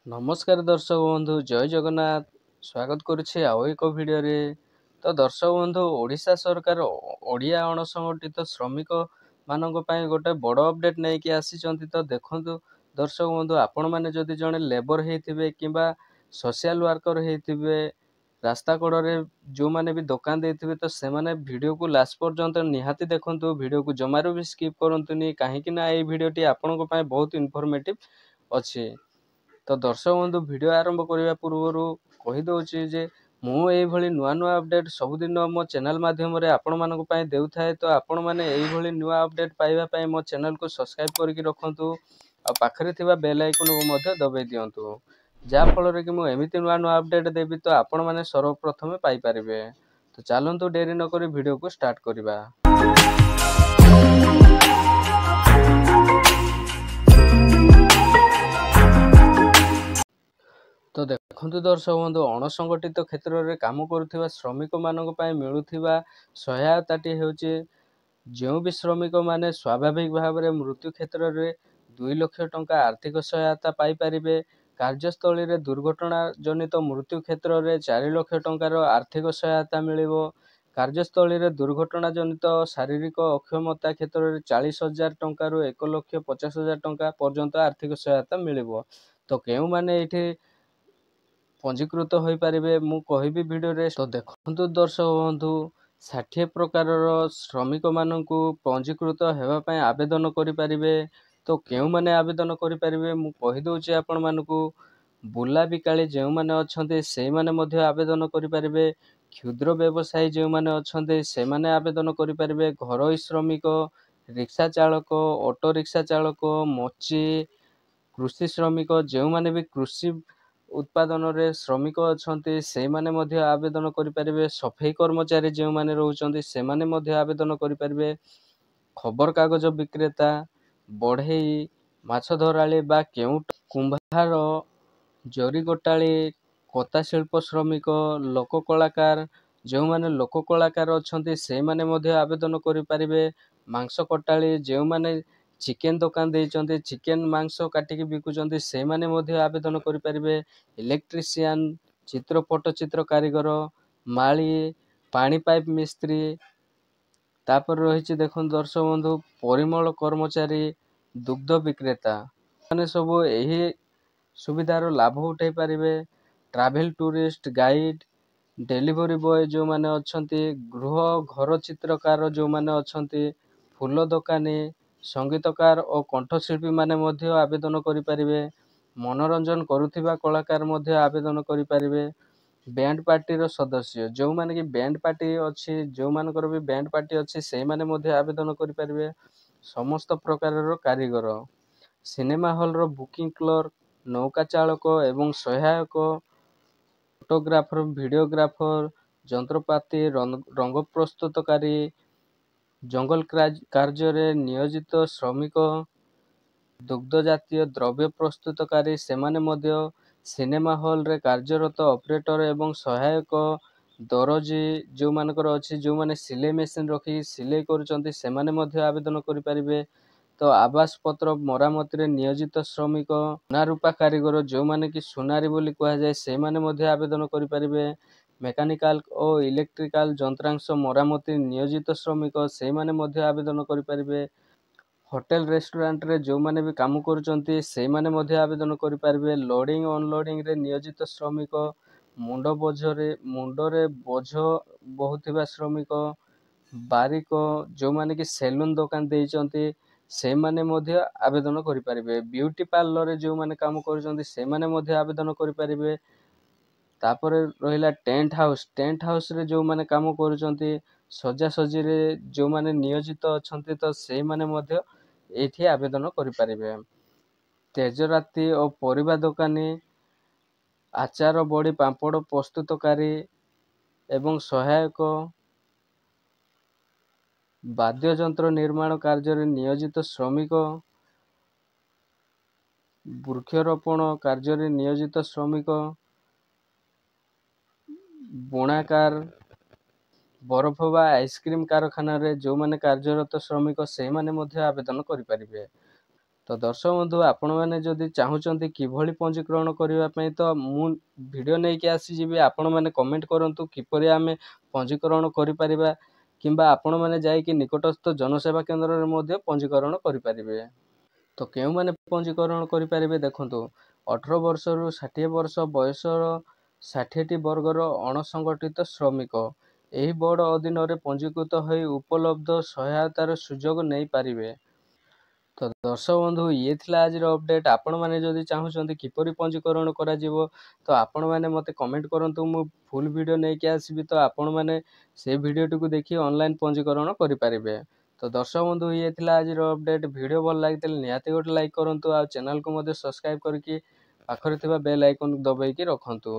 ନମସ୍କାର ଦର୍ଶକ ବନ୍ଧୁ, ଜୟ ଜଗନ୍ନାଥ। ସ୍ୱାଗତ କରୁଛି ଆଉ ଏକ ଭିଡ଼ିଓରେ। ତ ଦର୍ଶକ ବନ୍ଧୁ, ଓଡ଼ିଶା ସରକାର ଓଡ଼ିଆ ଅଣସଂଗଠିତ ଶ୍ରମିକ ମାନଙ୍କ ପାଇଁ ଗୋଟେ ବଡ଼ ଅପଡେଟ୍ ନେଇକି ଆସିଛନ୍ତି। ତ ଦେଖନ୍ତୁ ଦର୍ଶକ ବନ୍ଧୁ, ଆପଣମାନେ ଯଦି ଜଣେ ଲେବର ହେଇଥିବେ କିମ୍ବା ସୋସିଆଲ ୱାର୍କର ହେଇଥିବେ, ରାସ୍ତା କଡ଼ରେ ଯେଉଁମାନେ ବି ଦୋକାନ ଦେଇଥିବେ, ତ ସେମାନେ ଭିଡ଼ିଓକୁ ଲାଷ୍ଟ ପର୍ଯ୍ୟନ୍ତ ନିହାତି ଦେଖନ୍ତୁ। ଭିଡ଼ିଓକୁ ଜମାରୁ ବି ସ୍କିପ୍ କରନ୍ତୁନି, କାହିଁକି ନା ଏଇ ଭିଡ଼ିଓଟି ଆପଣଙ୍କ ପାଇଁ ବହୁତ ଇନଫର୍ମେଟିଭ୍ ଅଛି। ତ ଦର୍ଶକ ବନ୍ଧୁ, ଭିଡ଼ିଓ ଆରମ୍ଭ କରିବା ପୂର୍ବରୁ କହିଦେଉଛି ଯେ ମୁଁ ଏଇଭଳି ନୂଆ ନୂଆ ଅପଡେଟ୍ ସବୁଦିନ ମୋ ଚ୍ୟାନେଲ୍ ମାଧ୍ୟମରେ ଆପଣମାନଙ୍କ ପାଇଁ ଦେଉଥାଏ। ତ ଆପଣମାନେ ଏଇଭଳି ନୂଆ ଅପଡେଟ୍ ପାଇବା ପାଇଁ ମୋ ଚ୍ୟାନେଲକୁ ସବସ୍କ୍ରାଇବ୍ କରିକି ରଖନ୍ତୁ, ଆଉ ପାଖରେ ଥିବା ବେଲ୍ ଆଇକନକୁ ମଧ୍ୟ ଦବାଇ ଦିଅନ୍ତୁ, ଯାହାଫଳରେ କି ମୁଁ ଏମିତି ନୂଆ ନୂଆ ଅପଡେଟ୍ ଦେବି ତ ଆପଣମାନେ ସର୍ବପ୍ରଥମେ ପାଇପାରିବେ। ତ ଚାଲନ୍ତୁ ଡେରି ନକରି ଭିଡ଼ିଓକୁ ଷ୍ଟାର୍ଟ କରିବା। ତ ଦେଖନ୍ତୁ ଦର୍ଶକ ବନ୍ଧୁ, ଅଣସଂଗଠିତ କ୍ଷେତ୍ରରେ କାମ କରୁଥିବା ଶ୍ରମିକମାନଙ୍କ ପାଇଁ ମିଳୁଥିବା ସହାୟତାଟି ହେଉଛି, ଯେଉଁ ବି ଶ୍ରମିକମାନେ ସ୍ୱାଭାବିକ ଭାବରେ ମୃତ୍ୟୁ କ୍ଷେତ୍ରରେ 2 ଲକ୍ଷ ଟଙ୍କା ଆର୍ଥିକ ସହାୟତା ପାଇପାରିବେ। କାର୍ଯ୍ୟସ୍ଥଳୀରେ ଦୁର୍ଘଟଣା ଜନିତ ମୃତ୍ୟୁ କ୍ଷେତ୍ରରେ 4 ଲକ୍ଷ ଟଙ୍କାର ଆର୍ଥିକ ସହାୟତା ମିଳିବ। କାର୍ଯ୍ୟସ୍ଥଳୀରେ ଦୁର୍ଘଟଣା ଜନିତ ଶାରୀରିକ ଅକ୍ଷମତା କ୍ଷେତ୍ରରେ 40,000 ଟଙ୍କାରୁ 1,50,000 ଟଙ୍କା ପର୍ଯ୍ୟନ୍ତ ଆର୍ଥିକ ସହାୟତା ମିଳିବ। ତ କେଉଁମାନେ ଏଇଠି ପଞ୍ଜୀକୃତ ହୋଇପାରିବେ ମୁଁ କହିବି ଭିଡ଼ିଓରେ। ତ ଦେଖନ୍ତୁ ଦର୍ଶକ ବନ୍ଧୁ, 60 ପ୍ରକାରର ଶ୍ରମିକମାନଙ୍କୁ ପଞ୍ଜୀକୃତ ହେବା ପାଇଁ ଆବେଦନ କରିପାରିବେ। ତ କେଉଁମାନେ ଆବେଦନ କରିପାରିବେ ମୁଁ କହିଦେଉଛି ଆପଣମାନଙ୍କୁ। ବୁଲା ବିକାଳି ଯେଉଁମାନେ ଅଛନ୍ତି ସେଇମାନେ ମଧ୍ୟ ଆବେଦନ କରିପାରିବେ। କ୍ଷୁଦ୍ର ବ୍ୟବସାୟୀ ଯେଉଁମାନେ ଅଛନ୍ତି ସେମାନେ ଆବେଦନ କରିପାରିବେ। ଘରୋଇ ଶ୍ରମିକ, ରିକ୍ସା ଚାଳକ, ଅଟୋ ରିକ୍ସା ଚାଳକ, ମଚି, କୃଷି ଶ୍ରମିକ, ଯେଉଁମାନେ ବି କୃଷି ଉତ୍ପାଦନରେ ଶ୍ରମିକ ଅଛନ୍ତି ସେଇମାନେ ମଧ୍ୟ ଆବେଦନ କରିପାରିବେ। ସଫେଇ କର୍ମଚାରୀ ଯେଉଁମାନେ ରହୁଛନ୍ତି ସେମାନେ ମଧ୍ୟ ଆବେଦନ କରିପାରିବେ। ଖବରକାଗଜ ବିକ୍ରେତା, ବଢ଼େଇ, ମାଛ ଧରାଳି ବା କେଉଁଟ, କୁମ୍ଭାର, ଜରି ଗୋଟାଳି, କତା ଶିଳ୍ପ ଶ୍ରମିକ, ଲୋକ କଳାକାର, ଯେଉଁମାନେ ଲୋକ କଳାକାର ଅଛନ୍ତି ସେଇମାନେ ମଧ୍ୟ ଆବେଦନ କରିପାରିବେ। ମାଂସ କଟାଳି, ଯେଉଁମାନେ ଚିକେନ ଦୋକାନ ଦେଇଛନ୍ତି, ଚିକେନ ମାଂସ କାଟିକି ବିକୁଛନ୍ତି, ସେଇମାନେ ମଧ୍ୟ ଆବେଦନ କରିପାରିବେ। ଇଲେକ୍ଟ୍ରିସିଆନ, ଚିତ୍ର ପଟ୍ଟଚିତ୍ର କାରିଗର, ମାଳି, ପାଣି ପାଇପ୍ ମିସ୍ତ୍ରୀ, ତାପରେ ରହିଛି ଦେଖନ୍ତୁ ଦର୍ଶକ ବନ୍ଧୁ, ପରିମଳ କର୍ମଚାରୀ, ଦୁଗ୍ଧ ବିକ୍ରେତା, ମାନେ ସବୁ ଏହି ସୁବିଧାର ଲାଭ ଉଠାଇ ପାରିବେ। Travel tourist, guide, delivery boy ଯେଉଁମାନେ ଅଛନ୍ତି, ଗୃହ ଘର ଚିତ୍ରକାର ଯେଉଁମାନେ ଅଛନ୍ତି, ଫୁଲ ଦୋକାନୀ, ସଙ୍ଗୀତକାର ଓ କଣ୍ଠଶିଳ୍ପୀମାନେ ମଧ୍ୟ ଆବେଦନ କରିପାରିବେ। ମନୋରଞ୍ଜନ କରୁଥିବା କଳାକାର ମଧ୍ୟ ଆବେଦନ କରିପାରିବେ। ବ୍ୟାଣ୍ଡ ପାର୍ଟିର ସଦସ୍ୟ, ଯେଉଁମାନେ କି ବ୍ୟାଣ୍ଡ ପାର୍ଟି ଅଛି, ଯେଉଁମାନଙ୍କର ବି ବ୍ୟାଣ୍ଡ ପାର୍ଟି ଅଛି ସେଇମାନେ ମଧ୍ୟ ଆବେଦନ କରିପାରିବେ। ସମସ୍ତ ପ୍ରକାରର କାରିଗର, ସିନେମା ହଲର ବୁକିଂ କ୍ଲର୍କ, ନୌକା ଚାଳକ ଏବଂ ସହାୟକ, ଫଟୋଗ୍ରାଫର, ଭିଡ଼ିଓଗ୍ରାଫର, ଯନ୍ତ୍ରପାତି, ରଙ୍ଗ ପ୍ରସ୍ତୁତକାରୀ, ଜଙ୍ଗଲ କାର୍ଯ୍ୟରେ ନିୟୋଜିତ ଶ୍ରମିକ, ଦୁଗ୍ଧ ଜାତୀୟ ଦ୍ରବ୍ୟ ପ୍ରସ୍ତୁତକାରୀ, ସେମାନେ ମଧ୍ୟ ସିନେମା ହଲରେ କାର୍ଯ୍ୟରତ ଅପରେଟର ଏବଂ ସହାୟକ, ଦରଜି ଯେଉଁମାନଙ୍କର ଅଛି, ଯେଉଁମାନେ ସିଲେଇ ମେସିନ୍ ରଖି ସିଲେଇ କରୁଛନ୍ତି ସେମାନେ ମଧ୍ୟ ଆବେଦନ କରିପାରିବେ। ତ ଆବାସ ପତ୍ର ମରାମତିରେ ନିୟୋଜିତ ଶ୍ରମିକ, ସୁନା ରୂପା କାରିଗର, ଯେଉଁମାନେ କି ସୁନାରୀ ବୋଲି କୁହାଯାଏ, ସେମାନେ ମଧ୍ୟ ଆବେଦନ କରିପାରିବେ। ମେକାନିକାଲ ଓ ଇଲେକ୍ଟ୍ରିକାଲ ଯନ୍ତ୍ରାଂଶ ମରାମତି ନିୟୋଜିତ ଶ୍ରମିକ, ସେଇମାନେ ମଧ୍ୟ ଆବେଦନ କରିପାରିବେ। ହୋଟେଲ ରେଷ୍ଟୁରାଣ୍ଟରେ ଯେଉଁମାନେ ବି କାମ କରୁଛନ୍ତି ସେଇମାନେ ମଧ୍ୟ ଆବେଦନ କରିପାରିବେ। ଲୋଡ଼ିଂ ଅନଲୋଡ଼ିଂରେ ନିୟୋଜିତ ଶ୍ରମିକ, ମୁଣ୍ଡରେ ବୋଝ ବହୁଥିବା ଶ୍ରମିକ, ବାରିକ, ଯେଉଁମାନେ କି ସେଲୁନ ଦୋକାନ ଦେଇଛନ୍ତି ସେମାନେ ମଧ୍ୟ ଆବେଦନ କରିପାରିବେ। ବିୟୁଟି ପାର୍ଲରରେ ଯେଉଁମାନେ କାମ କରୁଛନ୍ତି ସେମାନେ ମଧ୍ୟ ଆବେଦନ କରିପାରିବେ। ତାପରେ ରହିଲା ଟେଣ୍ଟ ହାଉସରେ ଯେଉଁମାନେ କାମ କରୁଛନ୍ତି, ସଜାସଜିରେ ଯେଉଁମାନେ ନିୟୋଜିତ ଅଛନ୍ତି ତ ସେଇମାନେ ମଧ୍ୟ ଏଇଠି ଆବେଦନ କରିପାରିବେ। ତେଜରାତି ଓ ପରିବା ଦୋକାନୀ, ଆଚାର, ବଡ଼ି, ପାମ୍ପଡ଼ ପ୍ରସ୍ତୁତକାରୀ ଏବଂ ସହାୟକ, ବାଦ୍ୟଯନ୍ତ୍ର ନିର୍ମାଣ କାର୍ଯ୍ୟରେ ନିୟୋଜିତ ଶ୍ରମିକ, ବୃକ୍ଷରୋପଣ କାର୍ଯ୍ୟରେ ନିୟୋଜିତ ଶ୍ରମିକ, ବୁଣାକାର, ବରଫ ବା ଆଇସ୍କ୍ରିମ୍ କାରଖାନାରେ ଯେଉଁମାନେ କାର୍ଯ୍ୟରତ ଶ୍ରମିକ ସେଇମାନେ ମଧ୍ୟ ଆବେଦନ କରିପାରିବେ। ତ ଦର୍ଶକ ବନ୍ଧୁ ଆପଣମାନେ ଯଦି ଚାହୁଁଛନ୍ତି କିଭଳି ପଞ୍ଜୀକରଣ କରିବା ପାଇଁ ତ ମୁଁ ଭିଡ଼ିଓ ନେଇକି ଆସିଯିବି। ଆପଣମାନେ କମେଣ୍ଟ କରନ୍ତୁ କିପରି ଆମେ ପଞ୍ଜୀକରଣ କରିପାରିବା, କିମ୍ବା ଆପଣମାନେ ଯାଇକି ନିକଟସ୍ଥ ଜନସେବା କେନ୍ଦ୍ରରେ ମଧ୍ୟ ପଞ୍ଜୀକରଣ କରିପାରିବେ। ତ କେଉଁମାନେ ପଞ୍ଜୀକରଣ କରିପାରିବେ ଦେଖନ୍ତୁ, 18 ବର୍ଷରୁ 60 ବର୍ଷ ବୟସର 60ଟି ବର୍ଗର ଅଣସଂଗଠିତ ଶ୍ରମିକ ଏହି ବୋର୍ଡ ଅଧୀନରେ ପଞ୍ଜୀକୃତ ହୋଇ ଉପଲବ୍ଧ ସହାୟତାର ସୁଯୋଗ ନେଇପାରିବେ। ତ ଦର୍ଶକ ବନ୍ଧୁ, ଇଏ ଥିଲା ଆଜିର ଅପଡେଟ୍। ଆପଣମାନେ ଯଦି ଚାହୁଁଛନ୍ତି କିପରି ପଞ୍ଜୀକରଣ କରାଯିବ ତ ଆପଣମାନେ ମୋତେ କମେଣ୍ଟ କରନ୍ତୁ, ମୁଁ ଫୁଲ୍ ଭିଡ଼ିଓ ନେଇକି ଆସିବି। ତ ଆପଣମାନେ ସେ ଭିଡ଼ିଓଟିକୁ ଦେଖି ଅନଲାଇନ୍ ପଞ୍ଜୀକରଣ କରିପାରିବେ। ତ ଦର୍ଶକ ବନ୍ଧୁ, ଇଏ ଥିଲା ଆଜିର ଅପଡେଟ୍। ଭିଡ଼ିଓ ଭଲ ଲାଗିଥିଲେ ନିହାତି ଗୋଟେ ଲାଇକ୍ କରନ୍ତୁ, ଆଉ ଚ୍ୟାନେଲକୁ ମଧ୍ୟ ସବସ୍କ୍ରାଇବ୍ କରିକି ପାଖରେ ଥିବା ବେଲ୍ ଆଇକନ୍ ଦବାଇକି ରଖନ୍ତୁ।